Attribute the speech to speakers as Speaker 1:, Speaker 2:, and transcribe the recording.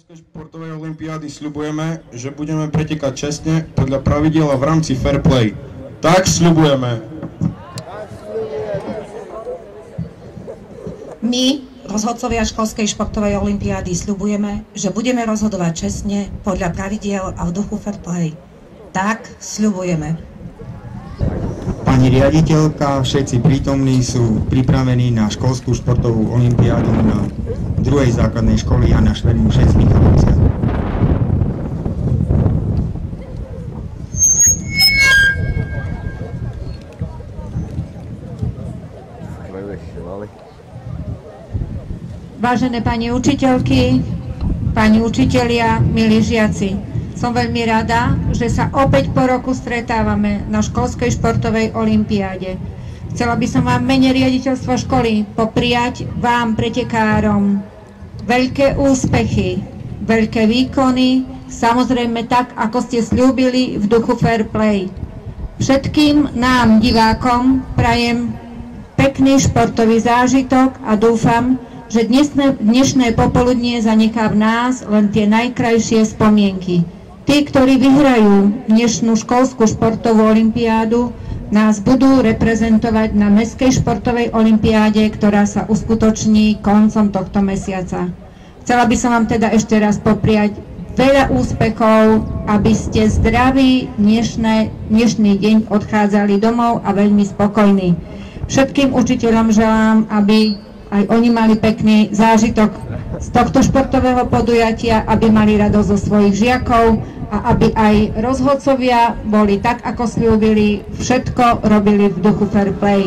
Speaker 1: Školskej športovej olympiády sľubujeme, že budeme pretekať čestne podľa pravidiel a v rámci fair play. Tak sľubujeme.
Speaker 2: My, rozhodcovia Školskej športovej olympiády, sľubujeme, že budeme rozhodovať čestne podľa pravidiel a v duchu fair play. Tak sľubujeme.
Speaker 3: Pani riaditeľka, všetci prítomní sú pripravení na Školskú športovú olympiádu na 2. základnej školy Jana Švermu 6 v Michalovciach.
Speaker 4: Vážené pani učiteľky, pani učitelia, milí žiaci, som veľmi rada, že sa opäť po roku stretávame na Školskej športovej olympiáde. Chcela by som vám v mene riaditeľstva školy popriať vám, pretekárom, veľké úspechy, veľké výkony, samozrejme tak, ako ste sľúbili v duchu fair play. Všetkým nám, divákom, prajem pekný športový zážitok a dúfam, že dnešné popoludnie zanechá v nás len tie najkrajšie spomienky. Tí, ktorí vyhrajú dnešnú školskú športovú olympiádu, nás budú reprezentovať na Mestskej športovej olympiáde, ktorá sa uskutoční koncom tohto mesiaca. Chcela by som vám teda ešte raz popriať veľa úspechov, aby ste zdraví dnešný deň odchádzali domov a veľmi spokojní. Všetkým učiteľom želám, aby aj oni mali pekný zážitok z tohto športového podujatia, aby mali radosť zo svojich žiakov a aby aj rozhodcovia boli tak, ako sľúbili, všetko robili v duchu fair play.